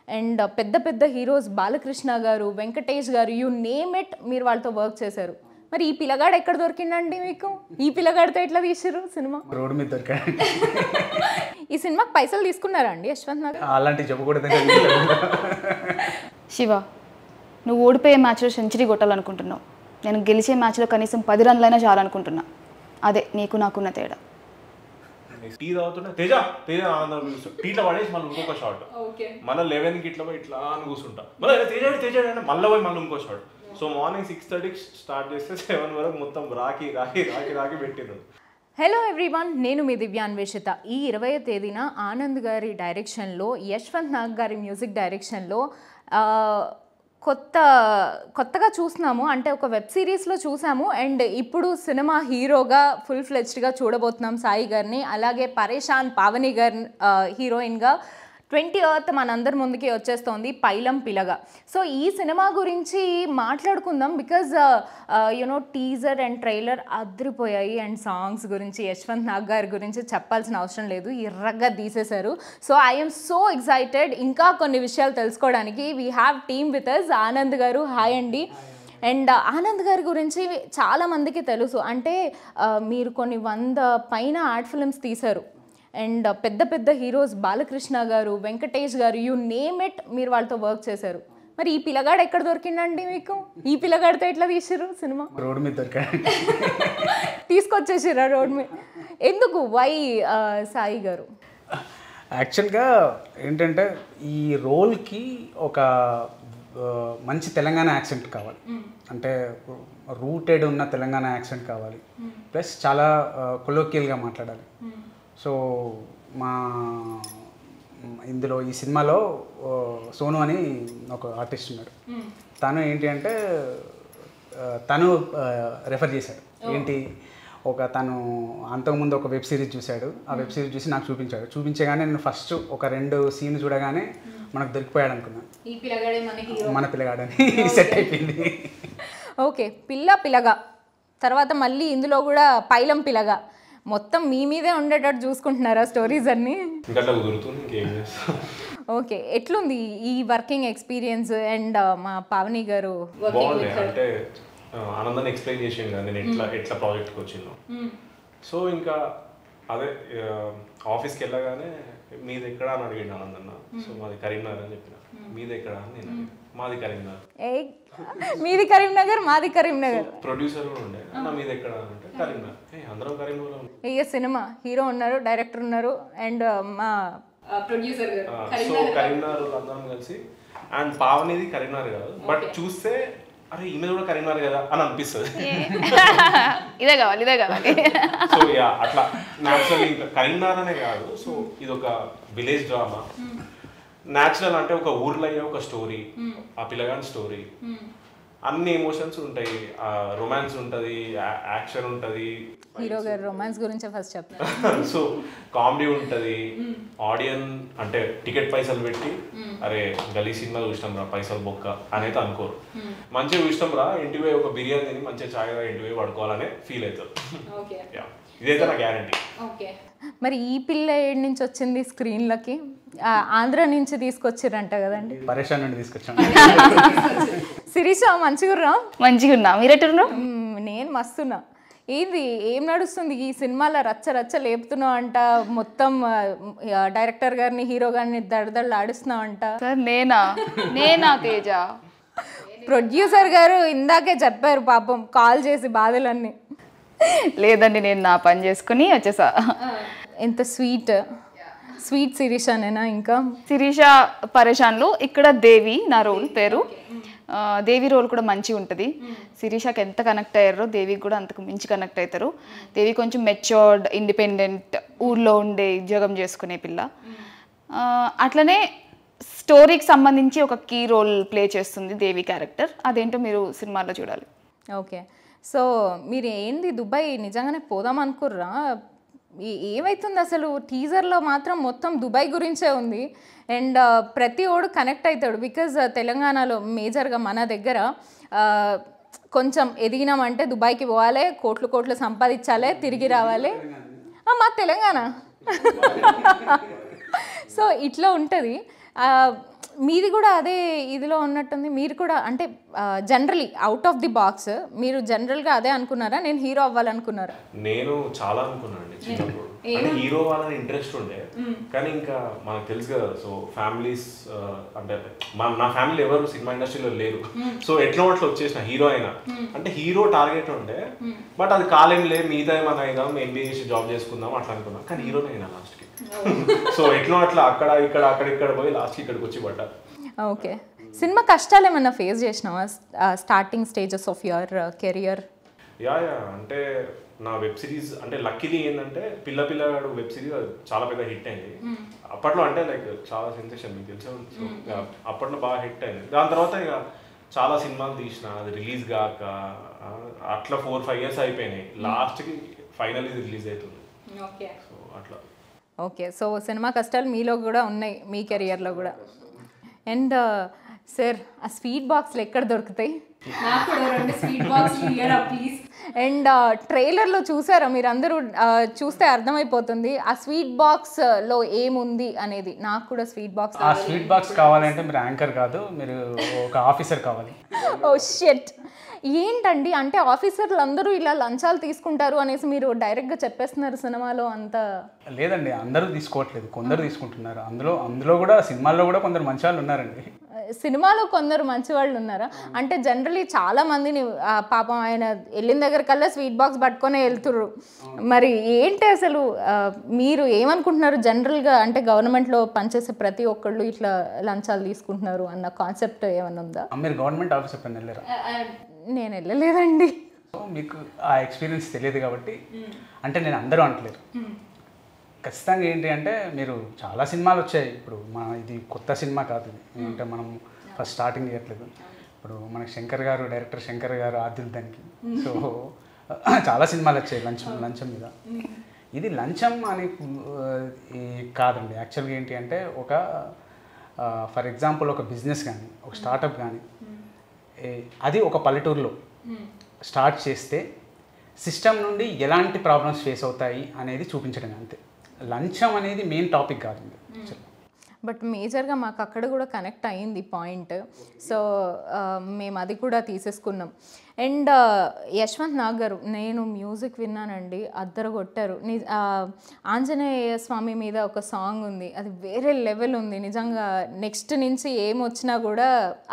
And పెద్ద పెద్ద heroes Balakrishna గారు, వెంకటేష్ గారు, యూ నేమ్ ఇట్, మీరు వాళ్ళతో వర్క్ చేశారు. మరి ఈ పిల్లగాడు ఎక్కడ దొరికిందండి మీకు? ఈ పిల్లగాడితో ఎట్లా తీసిర్రు సినిమా? రోడ్ మీద దొరికాడు. ఈ సినిమాకి పైసలు తీసుకున్నారా అండి యశ్వంత్ నగర్? అలాంటివి చెప్పకూడదు. శివ, నువ్వు ఓడిపోయే మ్యాచ్లో సెంచరీ కొట్టాలనుకుంటున్నావు. నేను గెలిచే మ్యాచ్లో కనీసం 10 రన్లైనా చాలనుకుంటున్నా. అదే నీకు నాకున్న తేడా. టీ తాగుతున్నా తేజ తేజ ఆనందం కూర్చుంటా. టీలో పడేసి మళ్ళీ ఇంకొక షాట్, మళ్ళీ 11కి ఇట్లా పోయి ఇట్లా అని కూర్చుంటా. మళ్ళీ తేజ తేజ అంటే మళ్ళీ పోయి మళ్ళీ ఇంకో షాట్. సో మార్నింగ్ 6:30కి స్టార్ట్ చేస్తే 7 వరకు మొత్తం రాకి రాకి రాకి రాకి పెట్టిండ్రు. హలో ఎవ్రీవన్, నేను మీ దివ్యాన్వేషిత. ఈ 20వ తేదీన ఆనంద్ గారి డైరెక్షన్లో, యశ్వంత్ నాగ్ గారి మ్యూజిక్ డైరెక్షన్లో కొత్తగా చూస్తున్నాము. అంటే ఒక వెబ్ సిరీస్లో చూసాము అండ్ ఇప్పుడు సినిమా హీరోగా ఫుల్ ఫ్లెడ్జ్డ్గా చూడబోతున్నాం సాయి గారిని. అలాగే పరేషాన్ పావని గారి హీరోయిన్గా 20th మనందరి ముందుకి వచ్చేస్తోంది పైలం పిలగా. సో ఈ సినిమా గురించి మాట్లాడుకుందాం. Because you know teaser and trailer అదిరిపోయాయి. అండ్ సాంగ్స్ గురించి యశ్వంత్ నాగ్ గారి గురించి చెప్పాల్సిన అవసరం లేదు, ఎర్రగా తీసేశారు. సో ఐఎమ్ సో ఎక్సైటెడ్ ఇంకా కొన్ని విషయాలు తెలుసుకోవడానికి. We have team with us. Anand గారు, హాయ్ అండి. అండ్ ఆనంద్ గారి గురించి చాలామందికి తెలుసు. అంటే మీరు కొన్ని 100 పైన యాడ్ ఫిల్మ్స్ తీశారు. అండ్ పెద్ద పెద్ద హీరోస్ బాలకృష్ణ గారు, వెంకటేష్ గారు, యూ నేమ్ ఇట్, మీరు వాళ్ళతో వర్క్ చేశారు. మరి ఈ పిల్లగాడు ఎక్కడ దొరికిందండి మీకు? ఈ పిల్లగాడితో ఎట్లా తీసిర్రు సినిమా? రోడ్ మీద దొరికాడు. తీసుకొచ్చేసిర్రా రోడ్ మీద? ఎందుకు? వై సాయి గారు? యాక్చువల్గా ఏంటంటే ఈ రోల్కి ఒక మంచి తెలంగాణ యాక్సెంట్ కావాలి. అంటే రూటెడ్ ఉన్న తెలంగాణ యాక్సెంట్ కావాలి. ప్లస్ చాలా కొలోకియల్గా మాట్లాడాలి. సో ఇందులో ఈ సినిమాలో సోను అని ఒక ఆర్టిస్ట్ ఉన్నాడు. తను ఏంటి అంటే తను రెఫర్ చేశాడు. ఏంటి, తను అంతకుముందు ఒక వెబ్ సిరీస్ చూశాడు. ఆ వెబ్ సిరీస్ చూసి నాకు చూపించగానే నేను ఫస్ట్ ఒక 2 సీన్లు చూడగానే మనకు దొరికిపోయాడు అనుకున్నాను. మన పిల్లగాడని సెట్ అయిపోయింది. ఓకే, పిల్లగా తర్వాత మళ్ళీ ఇందులో కూడా పైలం పిల్లగా మొత్తం మీ మీదే ఉండేటట్టు చూసుకుంటున్నారా స్టోరీస్ అన్నీ? ఓకే, ఎట్లుంది ఈ వర్కింగ్ ఎక్స్పీరియన్స్? అండ్ మా పావని గారు అంటే ఆనందాన్ని ఎక్స్ప్లెయిన్ చేసాను కదా నేను ఎట్లా ప్రాజెక్ట్కి వచ్చిందో. సో ఇంకా అదే ఆఫీస్కి వెళ్ళగానే మీది ఎక్కడ అని అడిగిండు ఆనందన్న. సో మాది కరీంనగర్ అని చెప్పిన. మీది ఎక్కడ అని నేను అడిగాను. మాది కరీంనగర్. మీది కరీంనగర్, మాది కరీంనగర్. ప్రొడ్యూసర్ కూడా ఉండే, అన్న మీది ఎక్కడ అంటే కరీంనగర్. అందరం కరీంనగర్. ఇక సినిమా హీరో ఉన్నారు, డైరెక్టర్ ఉన్నారు అండ్ మా ప్రొడ్యూసర్ గారు. సో కరీంనగర్ అందరం కలిసి. అండ్ పావనిది కరీంనగర్ కాదు, బట్ చూస్తే అరే ఈమె కూడా కరీంనగర్ కదా అని అనిపిస్తుంది. ఇదే కావాలి. సో యా అట్లా న్యాచురల్. ఇంకా కరీంనగర్ అనే కాదు, సో ఇది ఒక విలేజ్ డ్రామా. న్యాచురల్ అంటే ఒక ఊర్లో అయ్యే ఒక స్టోరీ, ఆ పిల్లగాని స్టోరీ. అన్ని ఎమోషన్స్ ఉంటాయి, రొమాన్స్ ఉంటుంది, యాక్షన్ ఉంటుంది. హీరో గారు రొమాన్స్ గురించి ఫస్ట్ చెప్తారు. సో కామెడీ ఉంటుంది. ఆడియన్స్ అంటే టికెట్ పైసలు పెట్టి అరే గలీ సినిమా చూసినాం రా పైసలు బొక్క అనేది అనుకోరు. మంచిగా చూసినాం రా ఇంటికి పోయి ఒక బిర్యానీ తిని మంచిగా ఛాయ్ ఇంటికి పోయి పడుకోవాలనే ఫీల్ అవుతారు. ఇదైతే నా గ్యారంటీ. మరి ఈ పిల్ల ఏడు నుంచి వచ్చింది స్క్రీన్లకి? ఆంధ్ర నుంచి తీసుకొచ్చిరంట కదండి? పరేషాన్ నుండి తీసుకొచ్చాను. శిరీష మంచిగుర్రా? మంచిగున్నా, మీరెట్టున్నారు? నేను మస్తున్నా. ఏం నడుస్తుంది ఈ సినిమాలో? రచ్చ లేపుతున్నావు అంట, మొత్తం డైరెక్టర్ గారిని హీరో గారిని దడదళ్ళు ఆడిస్తున్నావు అంట. సార్ నేనా తేజ? ప్రొడ్యూసర్ గారు ఇందాకే చెప్పారు పాపం కాల్ చేసి బాధలన్నీ. లేదండి, నేను నా పని చేసుకుని వచ్చేసా. ఎంత స్వీట్ శిరీషనేనా? ఇంకా శిరీష పరేషాన్లో ఇక్కడ దేవి నా రోల్ పేరు. దేవి రోల్ కూడా మంచిగా ఉంటుంది. శిరీషకి ఎంత కనెక్ట్ అయ్యారో దేవికి కూడా అంతకు మించి కనెక్ట్ అవుతారు. దేవి కొంచెం మెచ్యూర్డ్, ఇండిపెండెంట్, ఊర్లో ఉండే ఉద్యోగం చేసుకునే పిల్ల. అట్లనే స్టోరీకి సంబంధించి ఒక కీ రోల్ ప్లే చేస్తుంది దేవి క్యారెక్టర్. అదేంటో మీరు సినిమాలో చూడాలి. ఓకే, సో మీరు ఏంది దుబాయ్ నిజంగానే పోదాం అనుకుర్రా? ఏమవుతుంది అసలు? టీజర్లో మాత్రం మొత్తం దుబాయ్ గురించే ఉంది. అండ్ ప్రతి ఓడు కనెక్ట్ అవుతాడు. బికాజ్ తెలంగాణలో మేజర్గా మన దగ్గర కొంచెం ఎదిగినామంటే దుబాయ్కి పోవాలి, కోట్లు సంపాదించాలి, తిరిగి రావాలి. మా తెలంగాణ. సో ఇట్లా ఉంటుంది. మీది కూడా అదే ఇదిలో ఉన్నట్టుంది. మీరు కూడా అంటే generally out of the box మీరు జనరల్గా అదే అనుకున్నారా, నేను హీరో అవ్వాలనుకున్నారా? నేను చాలా అనుకున్నాను చిన్నప్పుడు, అంటే హీరో వాళ్ళని ఇంట్రెస్ట్ ఉండే, కానీ ఇంకా మనకు తెలుసు కదా, సో ఫ్యామిలీస్ అంటే నా ఫ్యామిలీ ఎవరు సినిమా ఇండస్ట్రీలో లేరు, సో ఎట్లా అట్లా వచ్చేసిన హీరో అయినా అంటే హీరో టార్గెట్ ఉండే, బట్ అది కాలేం లేదు, మిగతా ఏమైనా అయిదాం ఎంబీఏ చేసి జాబ్ చేసుకుందాం అట్లా అనుకున్నాం, కానీ హీరోనే అయినా లాస్ట్కి. సో ఎట్లా అట్లా అక్కడ పోయి లాస్ట్కి ఇక్కడికి వచ్చి పడ్డా. ఓకే, సినిమా కష్టాలు ఏమన్నా ఫేస్ చేసినావా starting stages of your career? Yeah అంటే నా వెబ్ సిరీస్ అంటే లక్కీలీ ఏంటంటే పిల్లగాడు వెబ్ సిరీస్ చాలా పెద్ద హిట్ అయింది అప్పట్లో, అంటే లైక్ చాలా సెన్సేషన్ మీకు తెలిసే ఉంది. అప్పట్లో బాగా హిట్ అయింది. దాని తర్వాత ఇక చాలా సినిమాలు తీసిన, అది రిలీజ్ కాక అట్లా 4-5 years అయిపోయినాయి, లాస్ట్కి ఫైనల్ ఇది రిలీజ్ అవుతుంది. ఓకే, సో అట్లా. ఓకే, సో సినిమా కష్టాలు మీలో కూడా ఉన్నాయి, మీ కెరియర్లో కూడా. అండ్ సార్, ఆ స్వీట్ బాక్స్లు ఎక్కడ దొరుకుతాయి? అండ్ ట్రైలర్లో చూసారా మీరు అందరూ? చూస్తే అర్థమైపోతుంది ఆ స్వీట్ బాక్స్లో ఏముంది అనేది. నాకు కూడా స్వీట్ బాక్స్. ఆ స్వీట్ బాక్స్ కావాలంటే మీరు యాంకర్ కాదు, మీరు ఒక ఆఫీసర్ కావాలి. ఓ షిట్, ఏంటండి అంటే ఆఫీసర్లు అందరూ ఇలా లంచాలు తీసుకుంటారు అనేసి మీరు డైరెక్ట్గా చెప్పేస్తున్నారు సినిమాలో అంతా? లేదండి, అందరూ తీసుకోవట్లేదు, కొందరు తీసుకుంటున్నారు. అందులో కూడా సినిమాల్లో కూడా కొందరు మంచి వాళ్ళు ఉన్నారండి. సినిమాలో కొందరు మంచి వాళ్ళు ఉన్నారా? అంటే జనరలీ చాలా మందిని పాపం ఆయన వెళ్ళిన దగ్గరకల్లా స్వీట్ బాక్స్ పట్టుకొని వెళ్తుర్రు. మరి ఏంటి అసలు మీరు ఏమనుకుంటున్నారు జనరల్గా? అంటే గవర్నమెంట్లో పనిచేసే ప్రతి ఒక్కళ్ళు ఇట్లా లంచాలు తీసుకుంటున్నారు అన్న కాన్సెప్ట్ ఏమైనా ఉందా? మీరు గవర్నమెంట్ ఆఫీస్ ఎప్పుడైనా వెళ్ళారా? నేను వెళ్ళలేదండి. సో మీకు ఆ ఎక్స్పీరియన్స్ తెలియదు కాబట్టి, అంటే నేను అందరూ అంటలేరు, ఖచ్చితంగా ఏంటి అంటే మీరు చాలా సినిమాలు వచ్చాయి. ఇప్పుడు ఇది కొత్త సినిమా కాదు, ఇది అంటే మనం ఫస్ట్ స్టార్టింగ్ చేయట్లేదు. ఇప్పుడు మనకి డైరెక్టర్ శంకర్ గారు ఆద్యుల్ దానికి, సో చాలా సినిమాలు వచ్చాయి లంచం మీద. ఇది లంచం అని కాదండి. యాక్చువల్గా ఏంటి అంటే ఫర్ ఎగ్జాంపుల్ ఒక బిజినెస్ కానీ ఒక స్టార్టప్ కానీ అది ఒక పల్లెటూరులో స్టార్ట్ చేస్తే సిస్టమ్ నుండి ఎలాంటి ప్రాబ్లమ్స్ ఫేస్ అవుతాయి అనేది చూపించడం అంతే. లంచం అనేది మెయిన్ టాపిక్ కాదు. బట్ మేజర్గా మాకు అక్కడ కూడా కనెక్ట్ అయ్యింది పాయింట్. సో మేము అది కూడా తీసేసుకున్నాం. అండ్ యశ్వంత్ నాగ్ గారు, నేను మ్యూజిక్ విన్నానండి, అద్దరు కొట్టారు. ఆంజనేయ స్వామి మీద ఒక సాంగ్ ఉంది, అది వేరే లెవెల్ ఉంది నిజంగా. నెక్స్ట్ నుంచి ఏమొచ్చినా కూడా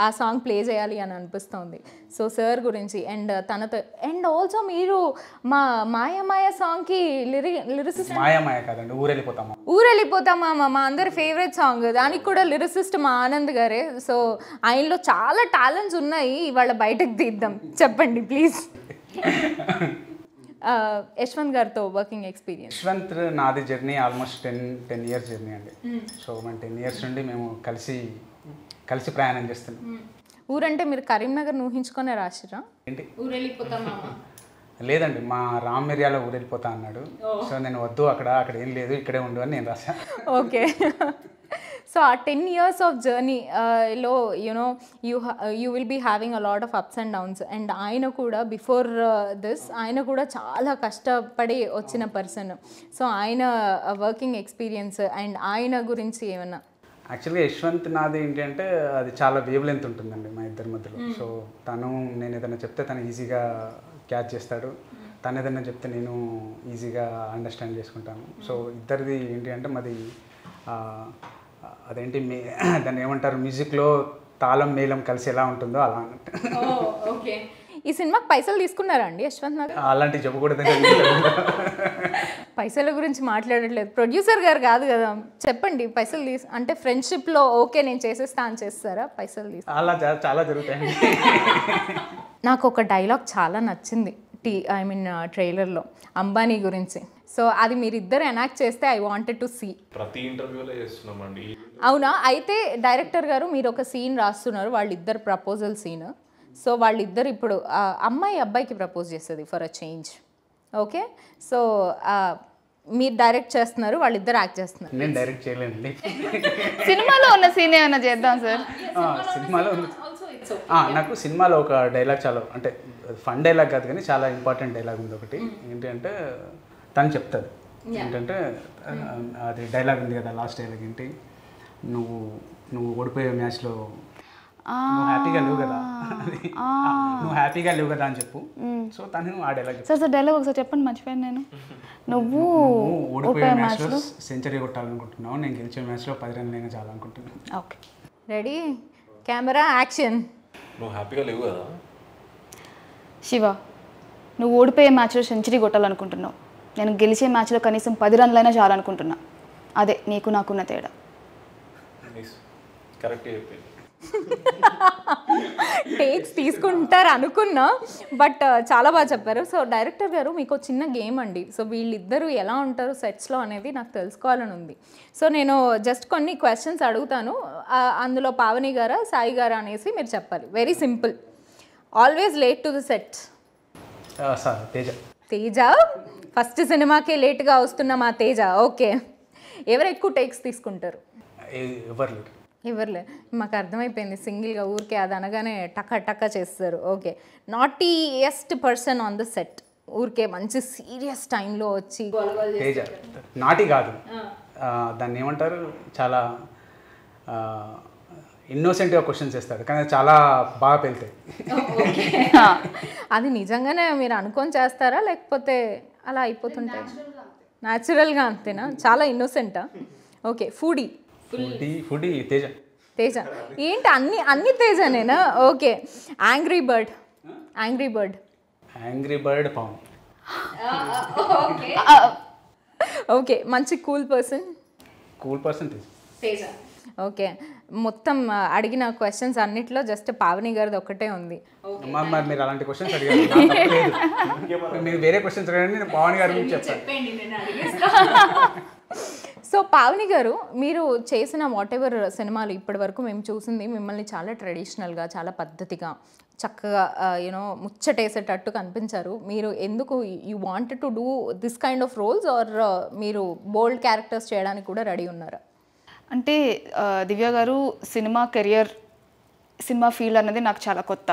ఆ సాంగ్ ప్లే చేయాలి అని అనిపిస్తుంది. సో సార్ గురించి అండ్ తనతో, అండ్ ఆల్సో మీరు మాయ సాంగ్కి లిరిసిస్ట్. మాయ కాదండి, ఊరెళ్ళిపోతామా మా అందరి ఫేవరెట్ సాంగ్, దానికి కూడా లిరిసిస్ట్ మా ఆనంద్ గారే. సో ఆయనలో చాలా టాలెంట్స్ ఉన్నాయి, ఇవాళ బయటకు తీద్దాం. చెప్పండి ప్లీజ్. యశ్వంత్ గారితో వర్కింగ్ ఎక్స్పీరియన్స్. యశ్వంత్ నాది జర్నీ ఆల్మోస్ట్ 10 years జర్నీ అండి. సో మన 10 years నుండి మేము కలిసి ప్రయాణం చేస్తున్నాం. ఊరంటే మీరు కరీంనగర్ ఊహించుకొనే రాసిరా ఏంటి? ఊరెళ్ళిపోతామా? లేదండి, మా రామ్ ఏరియాలో ఊరెళ్ళిపోతా అన్నాడు. సో నేను వద్దు, అక్కడ ఏం లేదు, ఇక్కడే ఉండు అని నేను రాశాను. ఓకే. సో ఆ 10 years ఆఫ్ జర్నీ లో you know you will be having a lot of ups and downs. And ఆయన కూడా బిఫోర్ దిస్ ఆయన కూడా చాలా కష్టపడి వచ్చిన పర్సన్. సో ఆయన వర్కింగ్ ఎక్స్పీరియన్స్ అండ్ ఆయన గురించి ఏమన్నా? యాక్చువల్గా యశ్వంత్ నాది ఏంటి అంటే అది చాలా వేవ్ లెంత్ ఉంటుందండి మా ఇద్దరి మధ్యలో. సో నేను ఏదైనా చెప్తే తను ఈజీగా క్యాచ్ చేస్తాడు, తను ఏదైనా చెప్తే నేను ఈజీగా అండర్స్టాండ్ చేసుకుంటాను. సో ఇద్దరిది ఏంటి అంటే మాది అదేంటి దాన్ని ఏమంటారు, మ్యూజిక్లో తాళం మేళం కలిసి ఎలా ఉంటుందో అలా అన్నట్టు. ఓకే. ఈ సినిమాకి పైసలు తీసుకున్నారా అండి యశ్వంత్ నాగ్? అలాంటివి చెప్పకూడదు. పైసల గురించి మాట్లాడట్లేదు, ప్రొడ్యూసర్ గారు కాదు కదా, చెప్పండి. పైసలు అంటే ఫ్రెండ్షిప్లో ఓకే నేను చేసేస్తా అని చేస్తారా? పైసలు అలా చాలా జరుగుతాయండి. నాకు ఒక డైలాగ్ చాలా నచ్చింది ట్రైలర్లో అంబానీ గురించి. సో అది మీరిద్దరు ఎనాక్ట్ చేస్తే ఐ వాంటెడ్ టు సీ. ప్రతి ఇంటర్వ్యూలో చేస్తున్నామండి. అవునా? అయితే డైరెక్టర్ గారు మీరు ఒక సీన్ రాస్తున్నారు, వాళ్ళిద్దరు ప్రపోజల్ సీన్. సో వాళ్ళిద్దరు ఇప్పుడు అమ్మాయి అబ్బాయికి ప్రపోజ్ చేస్తుంది for a change. Okay, so మీరు డైరెక్ట్ చేస్తున్నారు, వాళ్ళిద్దరు యాక్ట్ చేస్తున్నారు. నేను డైరెక్ట్ చేయలేనండి. సినిమాలో ఉన్న సీన్ ఏమైనా చేద్దాం సార్. సినిమాలో నాకు సినిమాలో ఒక డైలాగ్ చాలా, అంటే ఫన్ డైలాగ్ కాదు కానీ చాలా ఇంపార్టెంట్ డైలాగ్ ఉంది ఒకటి. ఏంటంటే తను చెప్తుంది ఏంటంటే అది డైలాగ్ ఉంది కదా, లాస్ట్ డైలాగ్ ఏంటి, నువ్వు నువ్వు ఓడిపోయే మ్యాచ్లో నువ్వు హ్యాపీగా లేవు కదా నువ్వు హ్యాపీగా లేవు కదా అని చెప్పు. సో తను ఆ డైలాగ్ సార్ డైలాగ్ ఒకసారి చెప్పండి, మర్చిపోయాను నేను. నువ్వు ఓడిపోయే మ్యాచ్లో సెంచరీ కొట్టాలనుకుంటున్నావు, నేను గెలిచే మ్యాచ్లో 10 రన్లైనా చాలనుకుంటున్నాను. Okay ready, camera, action. నువ్వు హ్యాపీగా లేవు కదా. శివ, నువ్వు ఓడిపోయే మ్యాచ్లో సెంచరీ కొట్టాలనుకుంటున్నావు, నేను గెలిచే మ్యాచ్లో కనీసం 10 రన్లైనా చాలనుకుంటున్నా. అదే నీకు నాకున్న తేడా. కరెక్ట్ చెప్పి టేక్స్ తీసుకుంటారు అనుకున్నా, బట్ చాలా బాగా చెప్పారు. సో డైరెక్టర్ గారు మీకు చిన్న గేమ్ అండి. సో వీళ్ళిద్దరూ ఎలా ఉంటారు సెట్స్లో అనేది నాకు తెలుసుకోవాలని ఉంది. సో నేను జస్ట్ కొన్ని క్వశ్చన్స్ అడుగుతాను, అందులో పావని గారా సాయి గారా అనేసి మీరు చెప్పాలి. Very simple. Always late to the set? Teja. Teja first సినిమాకే లేట్గా వస్తున్న మా తేజ. ఓకే. ఎవరు ఎక్కువ టేక్స్ తీసుకుంటారు? ఎవరులే, మాకు అర్థమైపోయింది. సింగిల్గా ఊరికే అది అనగానే టక్క టక్క చేస్తారు. Okay. Naughtiest person on the set, ఊరికే మంచి సీరియస్ టైంలో వచ్చి తేజ. నాటి కాదు, దాన్ని ఏమంటారు, చాలా ఇన్నోసెంట్గా క్వశ్చన్స్ చేస్తాడు, కానీ చాలా బాగా పెళ్తాయి. అది నిజంగానే మీరు అనుకొని చేస్తారా లేకపోతే అలా అయిపోతుంటాయి? న్యాచురల్గా అంతేనా? చాలా ఇన్నోసెంటా? ఓకే. ఫుడీ తేజ. తేజ ఏంటి అన్ని తేజనేనా? Okay. Angry bird Pavan. Okay. మంచి కూల్ పర్సన్ తేజ. ఓకే. మొత్తం అడిగిన క్వశ్చన్స్ అన్నిట్లో జస్ట్ పావని గారిది ఒక్కటే ఉంది. మరి మీరు అలాంటి క్వశ్చన్స్ అడిగారు, మీరు వేరే క్వశ్చన్స్ అడగండి, నేను పవన్ గారి గురించి చెప్తాను. సో పావని గారు, మీరు చేసిన వాట్ ఎవర్ సినిమాలు ఇప్పటి వరకు మేము చూసింది మిమ్మల్ని చాలా ట్రెడిషనల్గా, చాలా పద్ధతిగా, చక్కగా ముచ్చటేసేటట్టు కనిపించారు. మీరు ఎందుకు you wanted to do this kind of roles or మీరు బోల్డ్ క్యారెక్టర్స్ చేయడానికి కూడా రెడీ ఉన్నారా? అంటే దివ్య గారు, సినిమా కెరియర్, సినిమా ఫీల్డ్ అన్నది నాకు చాలా కొత్త,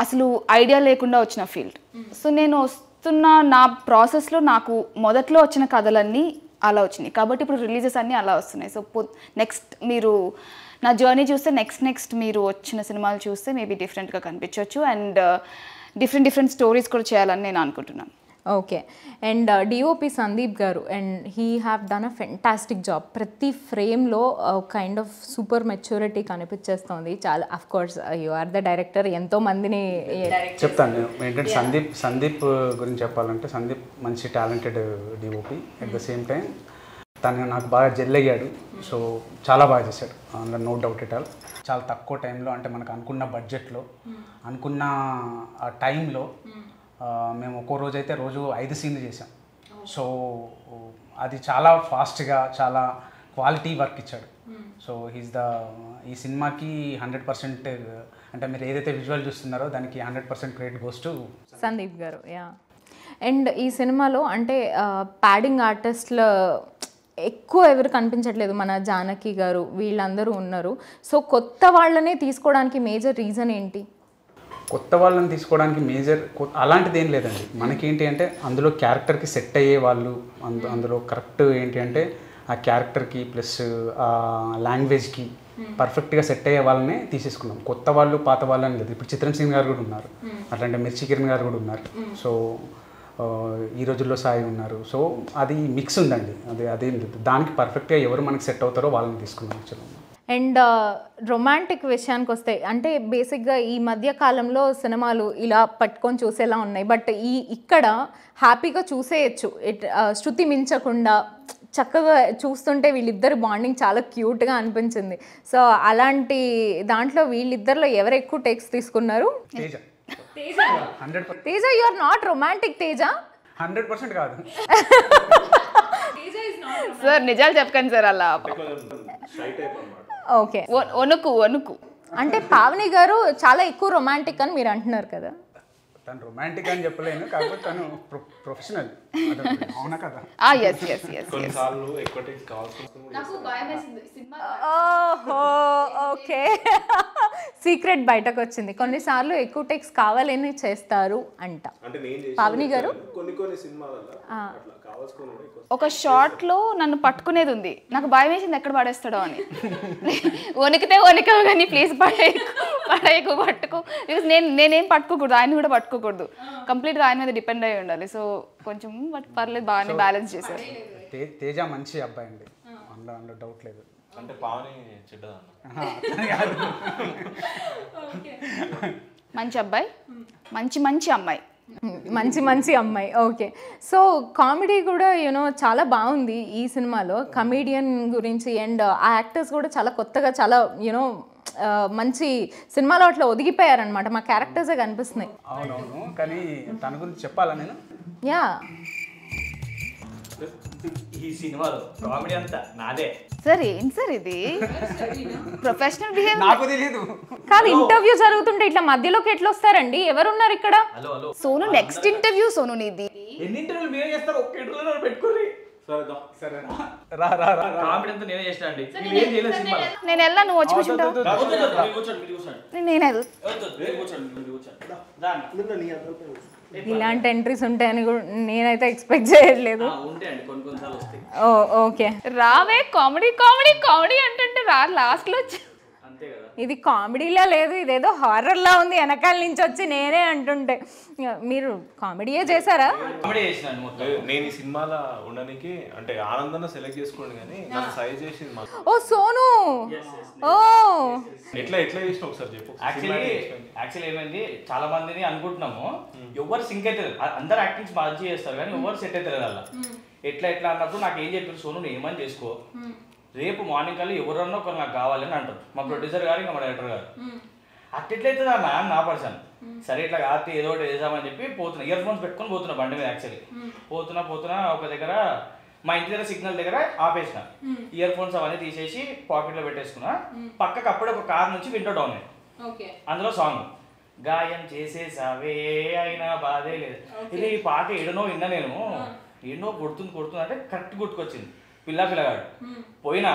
అసలు ఐడియా లేకుండా వచ్చిన ఫీల్డ్. సో నేను వస్తున్న నా ప్రాసెస్లో నాకు మొదట్లో వచ్చిన కథలన్నీ అలా వచ్చినాయి, కాబట్టి ఇప్పుడు రిలీజెస్ అన్నీ అలా వస్తున్నాయి. సో నెక్స్ట్ మీరు నా జర్నీ చూస్తే నెక్స్ట్ మీరు వచ్చిన సినిమాలు చూస్తే మేబీ డిఫరెంట్గా కనిపించవచ్చు, అండ్ డిఫరెంట్ స్టోరీస్ కూడా చేయాలని నేను అనుకుంటున్నాను. ఓకే. అండ్ డిఓపి సందీప్ గారు, and he have done a fantastic job. ప్రతి ఫ్రేమ్లో కైండ్ ఆఫ్ సూపర్ మెచ్యూరిటీ కనిపించేస్తుంది. చాలా of course you are the director, ఎంతో మందిని చెప్తాను నేను. ఏంటంటే సందీప్ గురించి చెప్పాలంటే, సందీప్ మంచి talented DOP. At the same time తను నాకు బాగా జెల్ అయ్యాడు. సో చాలా బాగా చేశాడు, అందులో నో డౌట్ ఎట్ ఆల్. చాలా తక్కువ టైంలో, అంటే మనకు అనుకున్న బడ్జెట్లో, అనుకున్న టైంలో మేము ఒక్కో రోజు అయితే రోజు 5 సీన్లు చేసాం. సో అది చాలా ఫాస్ట్గా, చాలా క్వాలిటీ వర్క్ ఇచ్చాడు. సో ఈ సినిమాకి 100%, అంటే మీరు ఏదైతే విజువల్ చూస్తున్నారో దానికి 100% క్రెడిట్ గోస్ టు సందీప్ గారు. యా. అండ్ ఈ సినిమాలో అంటే ప్యాడింగ్ ఆర్టిస్ట్లో ఎక్కువ ఎవరు కనిపించట్లేదు, మన జానకి గారు వీళ్ళందరూ ఉన్నారు. సో కొత్త వాళ్ళనే తీసుకోవడానికి మేజర్ రీజన్ ఏంటి? కొత్త వాళ్ళని తీసుకోవడానికి మేజర్ అలాంటిది ఏం లేదండి. మనకేంటి అంటే అందులో క్యారెక్టర్కి సెట్ అయ్యే వాళ్ళు, అందులో కరెక్ట్ ఏంటి అంటే ఆ క్యారెక్టర్కి ప్లస్ ఆ లాంగ్వేజ్కి పర్ఫెక్ట్గా సెట్ అయ్యే వాళ్ళనే తీసేసుకున్నాం. కొత్త వాళ్ళు పాత వాళ్ళు అని లేదు. ఇప్పుడు చిత్రం సింగ్ గారు కూడా ఉన్నారు, అట్లాంటి మిర్చి కిరణ్ గారు కూడా ఉన్నారు. సో ఈ రోజుల్లో సాయి ఉన్నారు. సో అది మిక్స్ ఉందండి, అదేం లేదు. దానికి పర్ఫెక్ట్గా ఎవరు మనకి సెట్ అవుతారో వాళ్ళని తీసుకున్నాం యాక్చువల్గా. అండ్ రొమాంటిక్ విషయానికి వస్తే, అంటే బేసిక్గా ఈ మధ్య కాలంలో సినిమాలు ఇలా పట్టుకొని చూసేలా ఉన్నాయి, బట్ ఇక్కడ హ్యాపీగా చూసేయచ్చు, శృతి మించకుండా చక్కగా చూస్తుంటే వీళ్ళిద్దరు బాండింగ్ చాలా క్యూట్గా అనిపించింది. సో అలాంటి దాంట్లో వీళ్ళిద్దరిలో ఎవరు ఎక్కువ టేక్స్ తీసుకున్నారు? Teja. You are not romantic Teja. 100% కాదు సార్, నిజాలు చెప్పకండి సార్ అలా. ఓకే. వణుకు అంటే పావని గారు చాలా ఎక్కువ రొమాంటిక్ అని మీరు అంటున్నారు కదా? తను రొమాంటిక్ అని చెప్పలేను, కాకపోతే తను ప్రొఫెషనల్. అవునా కదా? ఓకే. సీక్రెట్ బయటకు వచ్చింది. కొన్నిసార్లు ఎక్కువ టేక్స్ కావాలని చేస్తారు అంట. అంటే నేను పావని గారు కొన్ని సినిమాలలో అట్లా కావాల్సుకొని ఒక షార్ట్లో నన్ను పట్టుకునేది ఉంది, నాకు భయం వేసింది ఎక్కడ పడేస్తాడో అని. వణికవు కానీ ప్లీజ్ పడేయకు పట్టుకో. బికాస్ నేనేం పట్టుకోకూడదు, ఆయన కూడా పట్టుకోకూడదు, కంప్లీట్గా ఆయన మీద డిపెండ్ అయి ఉండాలి. సో కొంచెం బట్ పర్లేదు, బాగానే బ్యాలెన్స్ చేశారు. తేజ మంచి అబ్బాయి అండి, అందులో డౌట్ లేదు. అంటే పావని చెడ్డదా? మంచి అబ్బాయి, మంచి అమ్మాయి, మంచి అమ్మాయి. ఓకే, సో కామెడీ కూడా యూనో చాలా బాగుంది ఈ సినిమాలో, కమీడియన్ గురించి. అండ్ ఆ యాక్టర్స్ కూడా చాలా కొత్తగా, చాలా యూనో మంచి సినిమాలో అట్లా ఒదిగిపోయారనమాట. మా క్యారెక్టర్సే కనిపిస్తున్నాయి. అవునవును, కానీ తన గురించి చెప్పాలా నేను? యా, ఈ సినిమాలో కామెడీ అంతా నాదే. సార్ ఏంటి సార్ ఇది ప్రొఫెషనల్ బిహేవియర్? నాకు తెలియదు. కాదు, ఇంటర్వ్యూ జరుగుతుంటే ఇట్లా మధ్యలోకి ఎట్లా వస్తారండి? ఎవరున్నారు ఇక్కడ? Hello Sonu next interview Sonu నీది. ఎన్ని ఇంటర్వ్యూలు మీరే చేస్తారు, ఒక్క ఇంటర్వ్యూలో పెట్టుకోరి. సరే రా రా రా. కామెడీ అంతా నేనే చేసిన అండి, ఏం చేయలేదు సినిమాలో. నేను వెళ్ళా, నువ్వు వచ్చి కూర్చుంటావు. నేను ఇలాంటి ఎంట్రీస్ ఉంటాయని కూడా నేనైతే ఎక్స్పెక్ట్ చేయట్లేదు. ఉంటే అండి కొన్నిసార్లు వస్తాయి. ఓకే, రావే కామెడీ అంటుంటే రా, లాస్ట్లో వచ్చి. అంతే కదా. ఇది కామెడీలా లేదు, ఇదేదో హారర్లా ఉంది వెనకాల నుంచి వచ్చి నేనే అంటుంటే. మీరు కామెడీయే చేశారా? కామెడీ చేసినాను మొత్తం. నేను ఈ సినిమాలో ఉండడానికి అంటే ఆనందాన్ని సెలెక్ట్ చేసుకోండి, కానీ నన్ను సజెస్ట్ చేసింది మాకు. ఓ సోను, ఓ ఎట్లా చేసిన ఒకసారి చెప్పు. యాక్చువల్లీ ఏమైంది, చాలా మందిని అనుకుంటున్నాము ఎవరు సింక్ అవుతారు, అందరు యాక్టింగ్స్ మంచిగా చేస్తారు కానీ ఎవరు సెట్ అవుతారు అలా. ఎట్లా అన్నప్పుడు నాకు ఏం చెప్పారు, సోను నువ్వు ఏమని చేసుకో, రేపు మార్నింగ్ కల్లా ఎవరన్నా ఒకరు నాకు కావాలని అంటారు మా ప్రొడ్యూసర్ గారు, ఇంకా మా డైరెక్టర్ గారు. అట్లెట్లయితుంది అన్న నా పర్సన్. సరే ఇట్లా కాదు ఏదో ఒకటి వేసామని చెప్పి పోతున్నా, ఇయర్ ఫోన్స్ పెట్టుకొని పోతున్నా బండి మీద. యాక్చువల్లీ పోతున్నా ఒక దగ్గర మా ఇంటి దగ్గర సిగ్నల్ దగ్గర ఆపేసిన, ఇయర్ ఫోన్స్ అవన్నీ తీసేసి పాకెట్లో పెట్టేసుకున్నా. పక్కకు అప్పుడే ఒక కార్ నుంచి విండో డౌన్ అయ్యి, అందులో సాంగ్ గాయం చేసేసావే అయినా బాధే లేదు. ఇది ఈ పాట ఏడనో విన్నా నేను, ఏడనో కొడుతుంది అంటే కరెక్ట్ గుర్తుకొచ్చింది. పిల్లగాడు పోయినా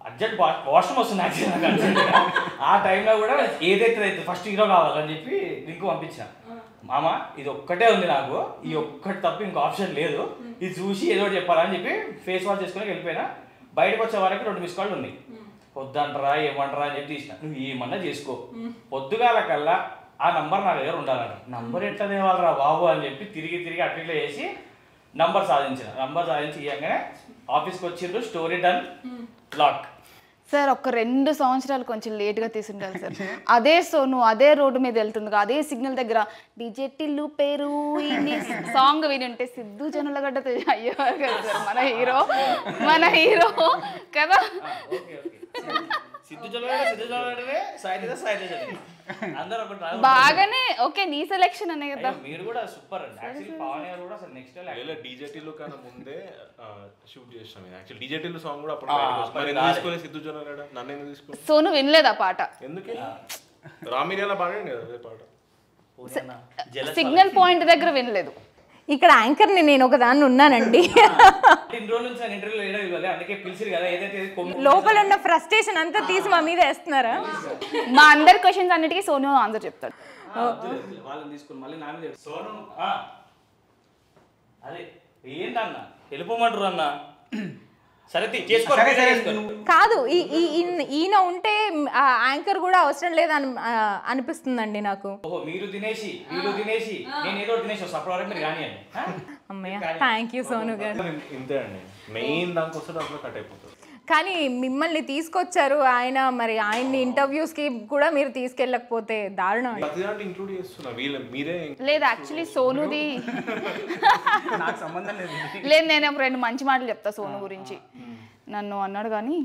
అర్జెంట్ వాష్రూమ్ వస్తుంది యాక్చువల్లీ. ఆ టైంలో కూడా ఏదైతే ఫస్ట్ హీరో కావాలని చెప్పి లింక్ పంపించిన. మామ ఇది ఒక్కటే ఉంది నాకు, ఈ ఒక్కటి తప్ప ఇంకో ఆప్షన్ లేదు, ఇది చూసి ఏదో ఒకటి చెప్పాలని చెప్పి ఫేస్ వాష్ చేసుకుని వెళ్ళిపోయినా. బయటకు వచ్చే వరకు 2 మిస్ కాల్ ఉన్నాయి. వద్దంటారా ఏమంటారా అని చెప్పి తీసిన. నువ్వు ఏమన్నా చేసుకో, పొద్దుగాల కల్లా ఆ నంబర్ నా దగ్గర ఉండాలంట. నంబర్ ఎట్లా తేవాలరా బాబు అని చెప్పి తిరిగి అట్లా చేసి నంబర్ సాధించి ఇవ్వగానే ఆఫీస్కి వచ్చిండ్రు, స్టోరీ డన్, లాక్. సార్ ఒక 2 సంవత్సరాలు కొంచెం లేట్గా తీసుంటారు సార్. అదే సోను అదే రోడ్డు మీద వెళ్తుంది, అదే సిగ్నల్ దగ్గర డీజే టిల్లు పేరు సాంగ్ విని ఉంటే సిద్ధు జనులగడ్డ అయ్యేవారు కదా సార్ మన హీరో కదా. బాగానే ఓకే, నీ సెలెక్షన్ అనే కదా. మీరు కూడా సూపర్ అండి. యాక్చువల్లీ పవన్ గారు కూడా అసలు నెక్స్ట్ లెవెల్. డీజేటీలో కన్నా ముందే షూట్ చేసాం. యాక్చువల్లీ డీజేటీలో సాంగ్ కూడా అప్పుడు సిద్ధు జనాలు నన్ను ఎందుకు తీసుకుని. సోను వినలేదు ఆ పాట, ఎందుకే రామిరియాలో బాగా కదా అదే పాట. సిగ్నల్ పాయింట్ దగ్గర వినలేదు. ఇక్కడ యాంకర్ని నేను ఒక దాన్ని ఉన్నానండి. ఇన్ని రోజుల నుంచి ఇంటర్వ్యూలో ఏదో ఇవ్వాలి, అందుకే పిలిచిరు కదా. ఏదైతే లోపల ఉన్న ఫ్రస్ట్రేషన్ అంతా తీసి మా మీద వేస్తున్నారా? మా అందరి క్వశ్చన్స్ అన్నిటికీ సోను ఆన్సర్ చెప్తాడు. వాళ్ళని తీసుకుని మళ్ళీ నా మీద సోను అదే ఏంటన్నా వెళ్ళిపోమంటారు అన్న. సరే చేసుకో. కాదు, ఈయన ఉంటే యాంకర్ కూడా అవసరం లేదని అనిపిస్తుందండి నాకు. ఓహో మీరు తినేసి నేను ఏదో తినేసి వస్తా, అప్పటి వరకు మీరు కానియండి. అమ్మయ్య, థ్యాంక్ యూ సోను గారు. ఇంతే అండి, మెయిన్ దానికోసం అప్పుడు కట్ అయిపోతుంది. కానీ మిమ్మల్ని తీసుకొచ్చారు ఆయన, మరి ఆయన్ని ఇంటర్వ్యూస్కి కూడా మీరు తీసుకెళ్ళకపోతే దారుణం. ఇంక్లూడ్ చేస్తున్నా మీరే. లేదు యాక్చువల్లీ సోనుది నాకు సంబంధం లేదు. లేదు, నేను ఒక 2 మంచి మాటలు చెప్తా సోను గురించి. నన్ను అన్నాడు కానీ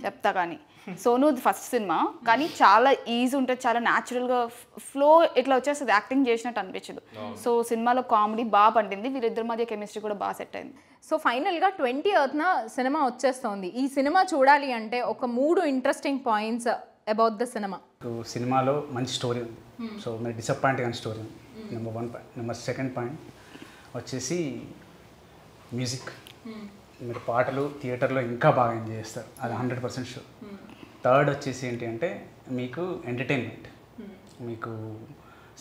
చెప్తా. కానీ సోను ఫస్ట్ సినిమా కానీ చాలా ఈజీ ఉంటుంది, చాలా న్యాచురల్గా ఫ్లో ఇట్లా వచ్చేస్తుంది, యాక్టింగ్ చేసినట్టు అనిపించదు. సో సినిమాలో కామెడీ బాగా పండింది, వీరిద్దరి మధ్య కెమిస్ట్రీ కూడా బాగా సెట్ అయింది. సో ఫైనల్గా 20th సినిమా వచ్చేస్తోంది. ఈ సినిమా చూడాలి అంటే ఒక 3 interesting points about the cinema. సినిమాలో మంచి స్టోరీ ఉంది, సో మీరు డిసప్పాయింట్ కానీ స్టోరీ ఉంది. Number 1 point. Number 2nd point వచ్చేసి మ్యూజిక్. మీరు పాటలు థియేటర్లో ఇంకా బాగా ఎంజాయ్ చేస్తారు, అది 100% షూర్. థర్డ్ వచ్చేసి ఏంటి అంటే మీకు ఎంటర్టైన్మెంట్. మీకు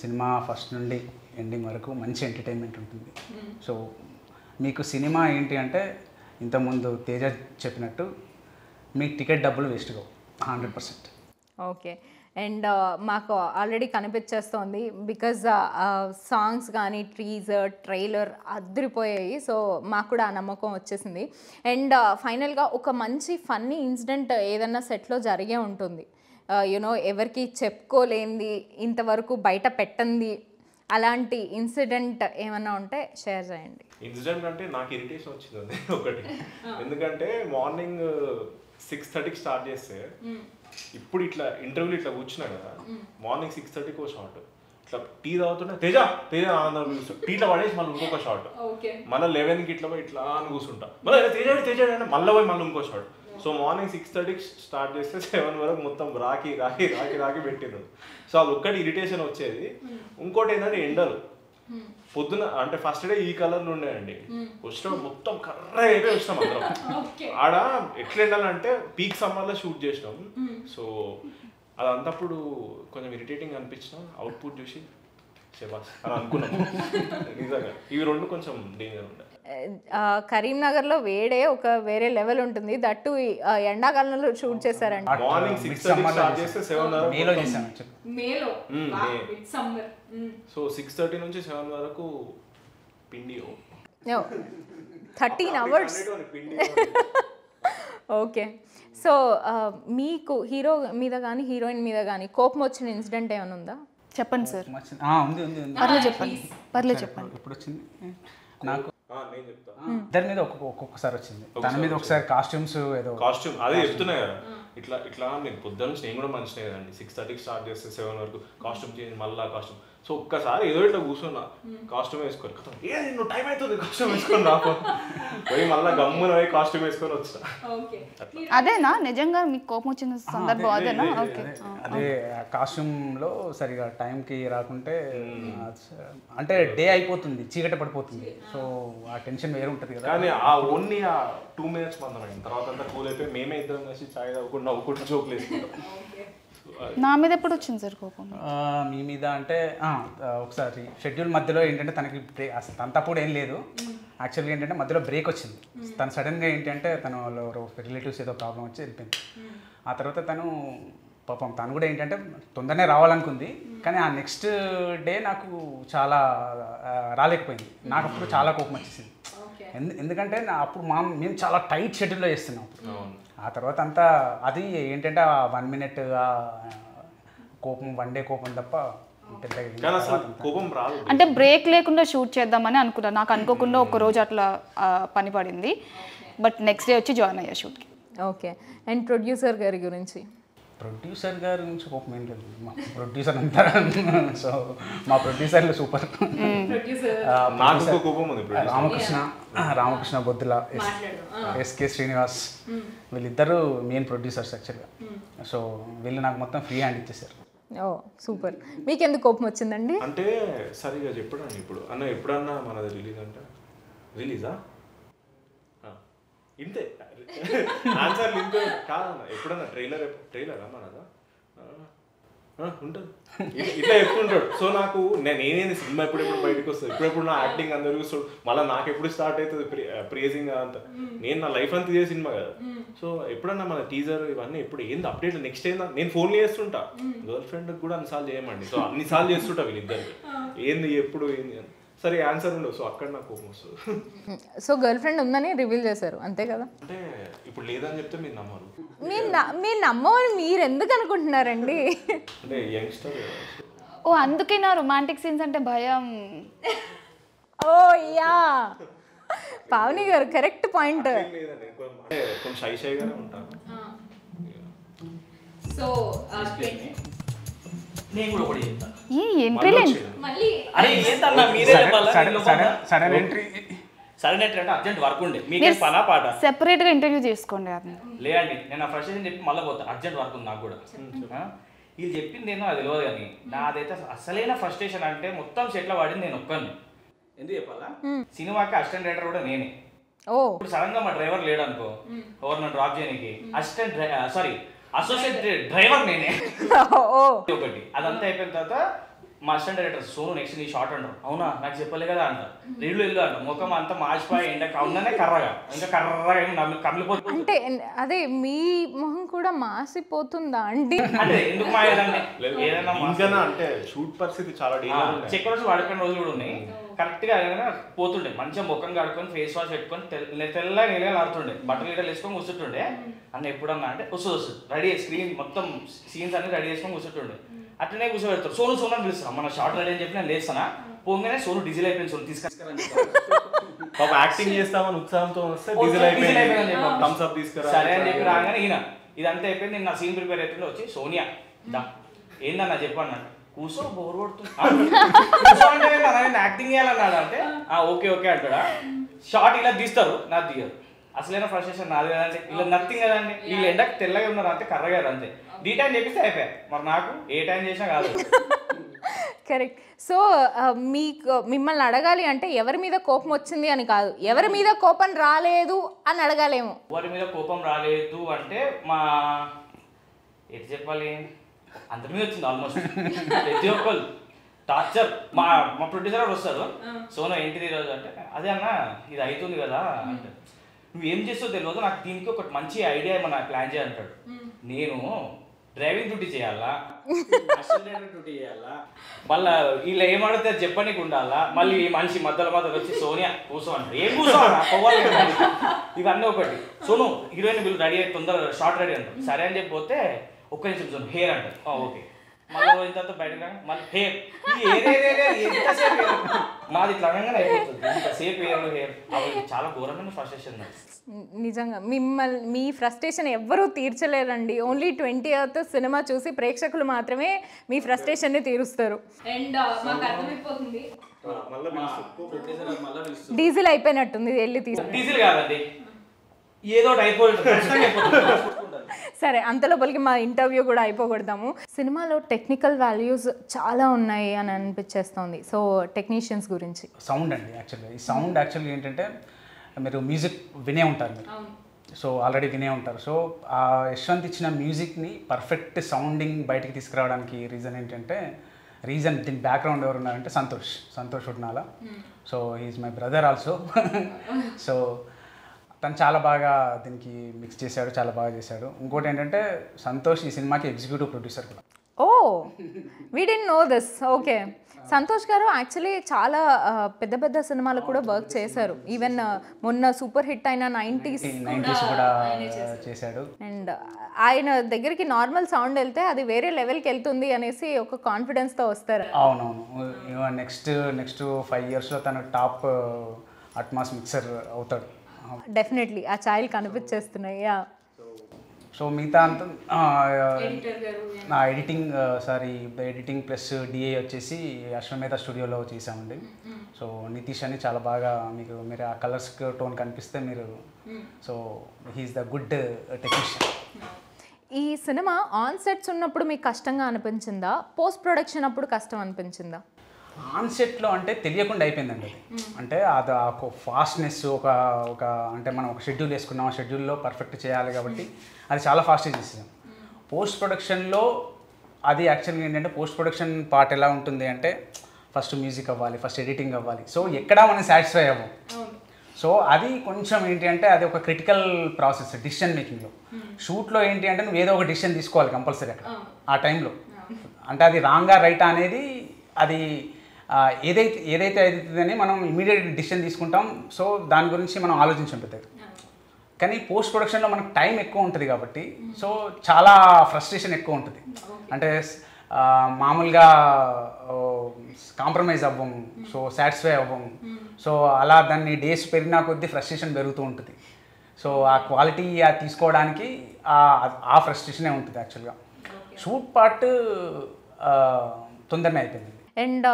సినిమా ఫస్ట్ నుండి ఎండింగ్ వరకు మంచి ఎంటర్టైన్మెంట్ ఉంటుంది. సో మీకు సినిమా ఏంటి అంటే ఇంతకుముందు తేజ చెప్పినట్టు మీకు టికెట్ డబ్బులు వేస్ట్ కావు 100%. ఓకే. అండ్ మాకు ఆల్రెడీ కనిపించేస్తోంది బికాజ్ సాంగ్స్ కానీ టీజర్ ట్రైలర్ అదిరిపోయాయి. సో మాకు కూడా ఆ నమ్మకం వచ్చేసింది. అండ్ ఫైనల్గా ఒక మంచి ఫన్నీ ఇన్సిడెంట్ ఏదన్నా సెట్లో జరిగే ఉంటుంది, యూనో ఎవరికి చెప్పుకోలేంది, ఇంతవరకు బయట పెట్టంది, అలాంటి ఇన్సిడెంట్ ఏమన్నా ఉంటే షేర్ చేయండి. ఇన్సిడెంట్ అంటే నాకు ఇరిటేషన్ వచ్చింది ఒకటి. ఎందుకంటే మార్నింగ్ 6:30కి స్టార్ట్ చేస్తే ఇప్పుడు ఇట్లా ఇంటర్వ్యూలు ఇట్లా కూర్చున్నా కదా, మార్నింగ్ 6:30కి షార్ట్, ఇట్లా టీ తాగుతుంటే తేజ తేజ ఆనందం కూర్చుంటా, టీలో పడేసి మళ్ళీ ఇంకొక షార్ట్, మళ్ళీ 11కి ఇట్లా పోయి ఇట్లా అని కూర్చుంటా, మళ్ళీ తేజ తేజ అంటే మళ్ళీ పోయి మళ్ళీ ఇంకో షార్ట్. సో మార్నింగ్ 6:30కి స్టార్ట్ చేస్తే 7 వరకు మొత్తం రాకి రాకి రాకి రాకి పెట్టిండ్రు. సో అది ఒక్కటి ఇరిటేషన్ వచ్చేది. ఇంకోటి ఏంటంటే ఎండలు పొద్దున అంటే ఫస్ట్ డే ఈ కలర్లు ఉండేయండి, వచ్చిన మొత్తం కర్ర అయిపోయి వచ్చినాం అందరం. ఆడ ఎట్లా ఎండాలంటే పీక్ సమ్మర్లో షూట్ చేసినాం. సో అదంతప్పుడు కొంచెం ఇరిటేటింగ్ అనిపించిన, అవుట్పుట్ చూసి శబాస్ అని అనుకున్నాము. నిజంగా ఇవి రెండు కొంచెం డేంజర్ ఉండే. కరీంనగర్లో వేడే ఒక వేరే లెవెల్ ఉంటుంది, దట్టు ఎండాకాలంలో షూట్ చేశారండి. మార్నింగ్ 6:30 స్టార్ట్ చేస్తే 7 మేలో చేశాను. సో 6:30 నుంచి 7 వరకు పిండి 13 hours. ఓకే. సో మీకు హీరో మీద కానీ హీరోయిన్ మీద కానీ కోపం వచ్చిన ఇన్సిడెంట్ ఏమైనా ఉందా? చెప్పండి సార్. ఉంది ఉంది ఉంది. పర్లేదు చెప్పండి, పర్లేదు చెప్పండి. ఇప్పుడు వచ్చింది నాకు నేను చెప్తా. ఇద్దరి మీద ఒక్కొక్కసారి వచ్చింది. తన మీద ఒకసారి కాస్ట్యూమ్స్ ఏదో కాస్ట్యూమ్ అదే చెప్తున్నా కదా, ఇట్లా ఇట్లా నేను పొద్దున్న నుంచి నేను కూడా మంచిగా కదండి, 6:30కి స్టార్ట్ చేస్తే 7 వరకు కాస్ట్యూమ్ చేంజ్, మళ్ళీ కాస్ట్యూమ్. సో ఒక్కసారి ఏదో ఇట్లా కూర్చున్నా, కాస్ట్యూమ్ వేసుకోరు, ఏ నువ్వు టైం అవుతుంది కాస్ట్యూమ్ వేసుకొని రాకు పోయి మళ్ళీ గమ్మున పోయి కాస్ట్యూమ్ వేసుకొని వచ్చా. అదేనా నిజంగా మీకు కోపం వచ్చిన సందర్భం? అదేనా? ఓకే. అదే కాస్ట్యూమ్లో సరిగా టైంకి రాకుంటే అంటే డే అయిపోతుంది, చీకటి పడిపోతుంది. సో ఆ టెన్షన్ వేరే ఉంటుంది కదా. కానీ ఆ ఓన్లీ ఆ 2 minutes మందం తర్వాత అంతా కూల్ అయిపోయి మేమే ఇద్దరం కలిసి చాయ్ తాగకుండా నవ్వుకుంటూ జోకులు వేసుకుంటాం. నా మీద ఎప్పుడు వచ్చింది సార్ కోపం? మీ మీద అంటే ఒకసారి షెడ్యూల్ మధ్యలో ఏంటంటే తనకి బ్రేక్, అసలు తన తప్పుడు ఏం లేదు. యాక్చువల్గా ఏంటంటే మధ్యలో బ్రేక్ వచ్చింది. తను సడన్గా ఏంటంటే తను రిలేటివ్స్ ఏదో ప్రాబ్లం వచ్చి వెళ్ళిపోయింది. ఆ తర్వాత తను పాపం తను కూడా ఏంటంటే తొందరనే రావాలనుకుంది, కానీ ఆ నెక్స్ట్ డే నాకు చాలా రాలేకపోయింది. నాకు అప్పుడు చాలా కోపం వచ్చేసింది. ఎందుకంటే అప్పుడు మేము చాలా టైట్ షెడ్యూల్లో చేస్తున్నాం. ఆ తర్వాత అంతా అది ఏంటంటే 1 minute కోపం, 1 day కోపం తప్ప కోపం రాదు. అంటే బ్రేక్ లేకుండా షూట్ చేద్దామని అనుకున్నాను. నాకు అనుకోకుండా ఒక రోజు అట్లా పని పడింది, బట్ నెక్స్ట్ డే వచ్చి జాయిన్ అయ్యా షూట్కి. ఓకే. అండ్ ప్రొడ్యూసర్ గారి గురించి? ప్రొడ్యూసర్ గారి నుంచి కోపం ఏం లేదు, మా ప్రొడ్యూసర్ అంతా. సో మా ప్రొడ్యూసర్లు సూపర్. రామకృష్ణ బొద్దుల, ఎస్కే శ్రీనివాస్, వీళ్ళిద్దరూ మెయిన్ ప్రొడ్యూసర్స్ యాక్చువల్గా. సో వీళ్ళు నాకు మొత్తం ఫ్రీ హ్యాండ్ ఇచ్చేసారు. ఓ సూపర్. మీకు ఎందుకు కోపం వచ్చిందండి? అంటే సరిగా చెప్పడండి, ఇప్పుడు అన్న ఎప్పుడన్నా మనది రిలీజ్ అంటే రిలీజా ఇంతే ఆన్సర్ ఇంతే కాదన్న. ఎప్పుడన్నా ట్రైలరా మనదా ఉంటుంది ఇట్లా చెప్తుంటాడు. సో నాకు నేనేది సినిమా ఎప్పుడెప్పుడు బయటకు వస్తుంది, ఎప్పుడెప్పుడు నా యాక్టింగ్ అందరు చూస్తాడు, మళ్ళీ నాకు ఎప్పుడు స్టార్ట్ అవుతుంది ప్రేజింగ్ అంతా. నేను నా లైఫ్ అంతా ఇదే సినిమా కదా. సో ఎప్పుడన్నా మన టీజర్ ఇవన్నీ ఎప్పుడు ఏంది అప్డేట్ నెక్స్ట్ ఏందా నేను ఫోన్లో చేస్తుంటా, గర్ల్ ఫ్రెండ్ కూడా అన్నిసార్లు చేయమండి. సో అన్నిసార్లు చేస్తుంటా వీళ్ళిద్దరికి, ఏంది ఎప్పుడు ఏంది అని. సరే ఆన్సర్ ఉండవు. సో అక్కడ నాకు కోపం వస్తుంది. సో గర్ల్ ఫ్రెండ్ ఉందని రివీల్ చేశారు అంతే కదా? అంటే ఇప్పుడు లేదని చెప్తే మీరు నమ్మరు. మీరు నమ్మని మీరు ఎందుకు అనుకుంటున్నారండి? అంటే యంగ్స్టర్. ఓ అందుకే నా రొమాంటిక్ సీన్స్ అంటే భయం. ఓ యా పావని గారు కరెక్ట్ పాయింట్. లేదండి కొంచెం షైగానే ఉంటాను. సో నేను కూడా ఒకటి చెప్తాను. ఈ ఎంట్రీలో అరే ఏంటన్నా మీరే సడన్ ఎంట్రీ. సడన్ ఎంట్రీ అంటే అర్జెంట్ వర్క్ ఉండే, మీకే పనా పాట సెపరేట్గా ఇంటర్వ్యూ చేసుకోండి. లేదండి నేను ఆ ఫ్రస్ట్రేషన్ చెప్పి మళ్ళీ పోతాను, అర్జెంట్ వర్క్ ఉంది నాకు కూడా. ఇది చెప్పింది నేను అది తెలియదు, కానీ నాదైతే అసలైన ఫ్రస్ట్రేషన్ అంటే మొత్తం సెట్లో పడింది నేను ఒక్కరిని. ఎందుకు చెప్పాలా, సినిమాకి అసిస్టెంట్ డైరెక్టర్ కూడా నేనే. ఇప్పుడు సడన్ గా మా డ్రైవర్ లేడు అనుకో, ఎవరు నన్ను డ్రాప్ చేయడానికి, అసోసియేట్ డ్రైవర్ నేనే ఓ ఒకటి. అదంతా అయిపోయిన తర్వాత మా అసిస్టెంట్ డైరెక్టర్ సోను నెక్స్ట్ నీ షార్ట్ అంటారు. అవునా నాకు చెప్పలే కదా అంటారు. రెడ్లు వెళ్ళు అంటారు. ముఖం అంతా మాసిపోయి ఎండకు అవుననే కర్రగా ఇంకా కర్రగా కమిలిపోతుంది. అంటే అదే మీ మొహం కూడా మాసిపోతుందా అండి? అంటే ఎందుకు మాయదండి ఏదైనా ఇంకా అంటే షూట్ పరిస్థితి చాలా డేంజర్. చెక్క రోజు వాడుకునే రోజులు కూడా ఉన్నాయి. కరెక్ట్ గా ఏదైనా పోతుండే మంచిగా ముఖం కడుక్కొని ఫేస్ వాష్ పెట్టుకొని తెల్ల నీళ్ళగా ఆడుతుండే బట్టలు గిట్టలు వేసుకొని కూర్చుంటుండే. అన్న ఎప్పుడన్నా అంటే వస్తుంది రెడీ స్క్రీన్ మొత్తం సీన్స్ అన్ని రెడీ చేసుకొని కూర్చుంటుండే. అట్లనే కూర్చోబెడతారు. సోను సోను అని పిలుస్తాను. మన షార్ట్ రెడీ అని చెప్పి నేను లేస్తానా పోగానే సోను డీజిల్ అయిపోయింది సోను తీసుకొస్తారని యాక్టింగ్ చేస్తామని ఉత్సాహంతో వస్తే డీజిల్ అయిపోయింది థమ్స్ అప్ తీసుకురా సరే అని చెప్పి రాగానే ఈయన ఇదంతా అయిపోయింది. నేను నా సీన్ ప్రిపేర్ అవుతుండే వచ్చి సోనియా దా ఏందన్నా చెప్పన్నాడు. కూర్చో బోర్ కొడుతుంది కూర్చో అంటే నేను యాక్టింగ్ చేయాలన్నాడు. అంటే ఓకే ఓకే అంటాడా. షార్ట్ ఇలా తీస్తారు నాకు తీయరు. అసలైన ఫ్రస్ట్రేషన్ నాది కదండి. వీళ్ళు నథింగ్ కదండి. వీళ్ళు ఎండకు తెల్లగా ఉన్నారు అంతే కర్రగారు అంతే. డీ టైం చెప్పిస్తే అయిపోయా. మరి నాకు ఏ టైం చేసినా కాదు. కరెక్ట్. సో మిమ్మల్ని అడగాలి అంటే ఎవరి మీద కోపం వచ్చింది అని కాదు, ఎవరి మీద కోపం రాలేదు అని అడగాలేమో. ఎవరి మీద కోపం రాలేదు అంటే మా ఎటు చెప్పాలి అందరి మీద వచ్చింది ఆల్మోస్ట్. ప్రతి ఒక్కరు టార్చర్. మా మా ప్రొడ్యూసర్ వస్తారు. సోను ఏంటిది ఈరోజు అంటే అదే అన్న ఇది అవుతుంది కదా అంటే నువ్వు ఏం చేస్తావు తెలియదు నాకు దీనికి ఒకటి మంచి ఐడియా ఏమన్నా ప్లాన్ చేయాలంటాడు. నేను డ్రైవింగ్ డ్యూటీ చేయాలా డ్యూటీ చేయాలా మళ్ళీ వీళ్ళు ఏమడితే చెప్పనీకి ఉండాలా. మళ్ళీ ఈ మనిషి మధ్యలో వచ్చి సోనియా కూర్చో అంటారు. ఏం కూర్చోవాలి ఇవన్నీ ఒకటి. సోను హీరోయిన్ వీళ్ళు రెడీ అయ్యి తొందరగా షార్ట్ రెడీ అంటారు. సరే అని చెప్పిపోతే ఒక్క నిమిషం సోను హెయిర్ అంటారు. ఓకే మళ్ళీ పోయిన తర్వాత బయటకు మళ్ళీ హెయిర్ ఎంతసేపు మాది ఇట్లా అనగానే అయిపోతుంది. ఇంతసేపు హెయిర్ అవి చాలా ఘోరమైన ఫ్రస్ట్రేషన్. నిజంగా మీ ఫ్రస్ట్రేషన్ ఎవ్వరూ తీర్చలేరండి. ఓన్లీ 20th సినిమా చూసి ప్రేక్షకులు మాత్రమే మీ ఫ్రస్ట్రేషన్ని తీరుస్తారు. అండ్ మాకు అర్థమైపోతుంది డీజిల్ అయిపోయినట్టుంది వెళ్ళి డీజిల్ కాదండి ఏదో అయిపోతుంది. సరే అంత లోపలికి మా ఇంటర్వ్యూ కూడా అయిపోకూడదాము. సినిమాలో టెక్నికల్ వాల్యూస్ చాలా ఉన్నాయి అని అనిపించేస్తుంది. సో టెక్నీషియన్స్ గురించి సౌండ్ అండి. యాక్చువల్గా ఈ సౌండ్ యాక్చువల్గా ఏంటంటే మీరు మ్యూజిక్ వినే ఉంటారు మీరు. సో ఆల్రెడీ వినే ఉంటారు. సో ఆ యశ్వంత్ ఇచ్చిన మ్యూజిక్ని పర్ఫెక్ట్ సౌండింగ్ బయటికి తీసుకురావడానికి రీజన్ ఏంటంటే దీని బ్యాక్గ్రౌండ్ ఎవరు ఉన్నారంటే Santosh Udnala. So he's my brother also. So తను చాలా బాగా దీనికి మిక్స్ చేశాడు, చాలా బాగా చేశాడు. ఇంకోటి ఏంటంటే సంతోష్ ఈ సినిమాకి ఎగ్జిక్యూటివ్ ప్రొడ్యూసర్ కూడా. Oh we didn't know this. Okay. Santosh గారు యాక్చువల్లీ చాలా పెద్ద పెద్ద సినిమాలు కూడా వర్క్ చేశారు. ఈవెన్ మొన్న సూపర్ హిట్ అయిన 90s కూడా చేశాడు. అండ్ ఆయన దగ్గరికి నార్మల్ సౌండ్ వెళ్తే అది వేరే లెవెల్కి వెళ్తుంది అనేసి ఒక కాన్ఫిడెన్స్తో వస్తారు. అవునవును. నెక్స్ట్ 5 yearsలో తను టాప్ అట్మాస్ మిక్సర్ అవుతాడు. డెఫినెట్లీ ఆ ఛాయలు కనిపించేస్తున్నాయి. సో మిగతా అంతా నా ఎడిటింగ్ ప్లస్ డిఏ వచ్చేసి అశ్వమేధ స్టూడియోలో చేసామండి. సో నితీష్ అని చాలా బాగా మీరు ఆ కలర్స్ టోన్ కనిపిస్తే మీరు so he's the good technician. ఈ సినిమా ఆన్ సెట్స్ ఉన్నప్పుడు మీకు కష్టంగా అనిపించిందా, పోస్ట్ ప్రొడక్షన్ అప్పుడు కష్టం అనిపించిందా? ఆన్సెట్లో అంటే తెలియకుండా అయిపోయిందండి అది. అంటే అది ఒక ఫాస్ట్నెస్ ఒక అంటే మనం ఒక షెడ్యూల్ వేసుకున్నాం, ఆ షెడ్యూల్లో పర్ఫెక్ట్ చేయాలి కాబట్టి అది చాలా ఫాస్ట్గా చేసేసాం. పోస్ట్ ప్రొడక్షన్లో అది యాక్చువల్గా ఏంటంటే పోస్ట్ ప్రొడక్షన్ పార్ట్ ఎలా ఉంటుంది అంటే ఫస్ట్ మ్యూజిక్ అవ్వాలి, ఫస్ట్ ఎడిటింగ్ అవ్వాలి. సో ఎక్కడా మనం సాటిస్ఫై అవ్వం. సో అది కొంచెం ఏంటి అంటే అది ఒక క్రిటికల్ ప్రాసెస్ డిసిషన్ మేకింగ్లో. షూట్లో ఏంటి అంటే నువ్వు ఏదో ఒక డిసిషన్ తీసుకోవాలి కంపల్సరీ అక్కడ ఆ టైంలో. అంటే అది రాంగా రైటా అనేది అది ఏదైతే అవుతుందని మనం ఇమీడియట్ డిసిషన్ తీసుకుంటాం. సో దాని గురించి మనం ఆలోచించుంటుంది. కానీ పోస్ట్ ప్రొడక్షన్లో మనకు టైం ఎక్కువ ఉంటుంది కాబట్టి సో చాలా ఫ్రస్ట్రేషన్ ఎక్కువ ఉంటుంది. అంటే మామూలుగా కాంప్రమైజ్ అవ్వం, సో సాటిస్ఫై అవ్వం. సో అలా దాన్ని డేస్ పెరిగినా కొద్దీ ఫ్రస్ట్రేషన్ పెరుగుతూ ఉంటుంది. సో ఆ క్వాలిటీ తీసుకోవడానికి ఆ ఫ్రస్ట్రేషనే ఉంటుంది యాక్చువల్గా. షూట్ పార్ట్ తొందరనే అయిపోయింది. అండ్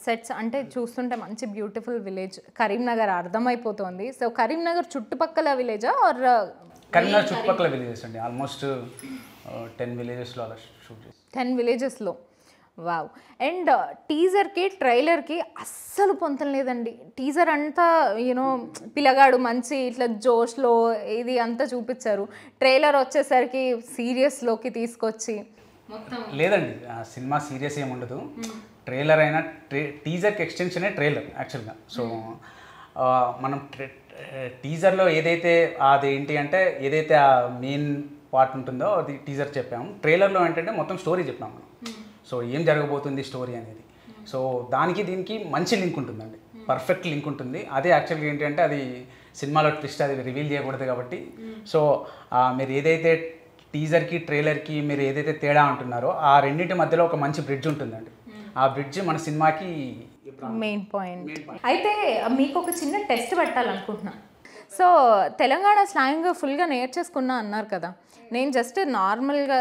సెట్స్ అంటే చూస్తుంటే మంచి బ్యూటిఫుల్ విలేజ్ కరీంనగర్ అర్థమైపోతుంది. సో కరీంనగర్ చుట్టుపక్కల విలేజా ఆర్? కరీంనగర్ చుట్టుపక్కల విలేజెస్ అండి. ఆల్మోస్ట్ 10 villagesలో అలా షూట్ చేసి 10 villagesలో. వావ్. అండ్ టీజర్కి ట్రైలర్కి అస్సలు పొంతం లేదండి. టీజర్ అంతా యూనో పిల్లగాడు మంచి ఇట్లా జోష్లో ఇది అంతా చూపించారు. ట్రైలర్ వచ్చేసరికి సీరియస్లోకి తీసుకొచ్చి మొత్తం లేదండి, ఆ సినిమా సీరియస్ ఏమి ఉండదు. ట్రైలర్ అయినా టీజర్కి ఎక్స్టెన్షనే ట్రైలర్ యాక్చువల్గా. సో మనం టీజర్లో ఏదైతే అదేంటి అంటే ఏదైతే ఆ మెయిన్ పార్ట్ ఉంటుందో అది టీజర్ చెప్పాము. ట్రైలర్లో ఏంటంటే మొత్తం స్టోరీ చెప్పాము మనం. సో ఏం జరగబోతుంది స్టోరీ అనేది. సో దానికి దీనికి మంచి లింక్ ఉంటుందండి, పర్ఫెక్ట్ లింక్ ఉంటుంది. అదే యాక్చువల్గా ఏంటి అంటే అది సినిమాలో ట్విస్ట్, అది రివీల్ చేయకూడదు కాబట్టి. సో మీరు ఏదైతే టీజర్కి ట్రైలర్కి మీరు ఏదైతే తేడా అంటున్నారో ఆ రెండింటి మధ్యలో ఒక మంచి బ్రిడ్జ్ ఉంటుందండి. ఆ బ్రిడ్జ్ మన సినిమాకి మెయిన్ పాయింట్. అయితే మీకు ఒక చిన్న టెస్ట్ పెట్టాలనుకుంటున్నా. సో తెలంగాణ స్లాంగ్ ఫుల్గా నేర్చేసుకున్నా అన్నారు కదా, నేను జస్ట్ నార్మల్గా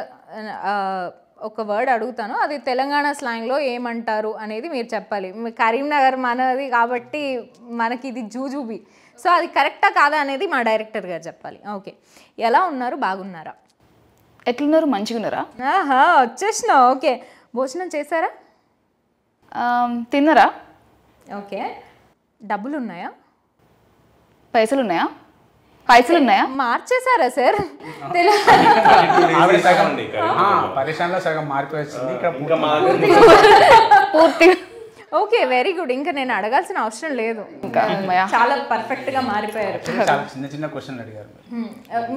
ఒక వర్డ్ అడుగుతాను, అది తెలంగాణ స్లాంగ్లో ఏమంటారు అనేది మీరు చెప్పాలి. కరీంనగర్ మనది కాబట్టి మనకి ఇది జూజూబీ. సో అది కరెక్టా కాదా అనేది మా డైరెక్టర్ గారు చెప్పాలి. ఓకే, ఎలా ఉన్నారు, బాగున్నారా? ఎట్లున్నారు, మంచిగా ఉన్నారా? ఆహా, వచ్చేసినా. ఓకే, భోజనం చేశారా? తిన్నరా? ఓకే, డబ్బులు ఉన్నాయా? పైసలు ఉన్నాయా? పైసలు ఉన్నాయా? మార్చేశారా సార్? పరేషాన్లో సగం మార్పు వచ్చింది ఇక్కడ పూర్తిగా. Okay, very good. ఇంకా నేను అడగాల్సిన అవసరం లేదు, చాలా పర్ఫెక్ట్ గా మారిపోయారు. చాలా చిన్న చిన్న క్వశ్చన్లు అడిగారు.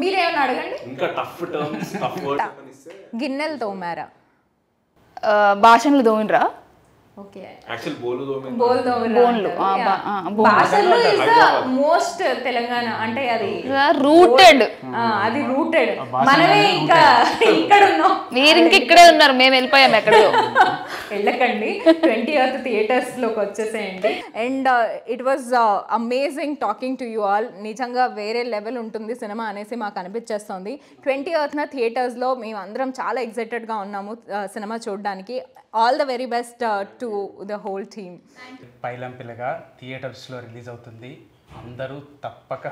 మీరేమైనా అడగండి. ఇంకా టఫ్ టర్మ్స్, టఫ్ వర్డ్స్. గిన్నెలు తోమారా? భాషలు దోమినరా? ఓకే, యాక్చువల్ బోలు బోన్లు. భాషల్లో ఇస్ ద మోస్ట్ తెలంగాణ అంటే అది రూటెడ్. అది రూటెడ్. మనమే ఇంకా ఇక్కడ ఉన్నాం, మీరు ఇంక ఇక్కడే ఉన్నారు, మేము వెళ్ళిపోయాం ఎక్కడో. వెళ్ళకండి, 20th థియేటర్స్ లోకి వచ్చేసేయండి. And it was amazing talking to you all. నిజంగా వేరే లెవెల్ ఉంటుంది సినిమా అనేసి మాకు అనిపించేస్తుంది. 20th థియేటర్స్లో మేము అందరం చాలా ఎక్సైటెడ్గా ఉన్నాము సినిమా చూడడానికి. All the very best to the whole team. Pailam Pilaga థియేటర్స్లో రిలీజ్ అవుతుంది. అందరూ తప్పక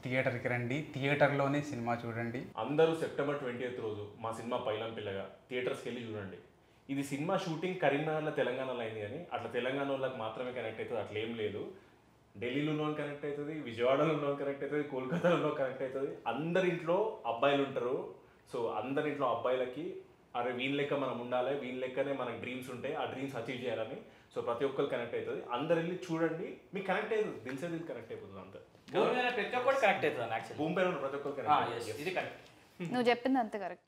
థియేటర్కి రండి, థియేటర్లోనే సినిమా చూడండి. అందరూ September 20th రోజు మా సినిమా పైలం పిల్లగా థియేటర్స్కి వెళ్ళి చూడండి. ఇది సినిమా షూటింగ్ కరీంనగర్లో తెలంగాణలో అయింది, కానీ అట్లా తెలంగాణ వాళ్ళకి మాత్రమే కనెక్ట్ అవుతుంది, అట్లా ఏం లేదు. ఢిల్లీలో ఉన్నోని కనెక్ట్ అవుతుంది, విజయవాడలో ఉన్నోని కనెక్ట్ అవుతుంది, కోల్కతాలో ఉన్న కనెక్ట్ అవుతుంది. అందరింట్లో అబ్బాయిలు ఉంటారు. సో అందరింట్లో అబ్బాయిలకి అరే వీళ్ళ లెక్క మనం ఉండాలి, వీళ్ళ లెక్కనే మనకు డ్రీమ్స్ ఉంటాయి, ఆ డ్రీమ్స్ అచీవ్ చేయాలని. సో ప్రతి ఒక్కరు కనెక్ట్ అవుతుంది. అందరు వెళ్ళి చూడండి, మీకు కనెక్ట్ అవుతుంది, దిల్ కనెక్ట్ అయిపోతుంది. అంతే ప్రతి ఒక్కరు కనెక్ట్ అవుతుంది. భూమి పైన ప్రతి ఒక్కరు కనెక్ట్. ఇది కరెక్ట్. నువ్వు చెప్పింది అంతే కరెక్ట్.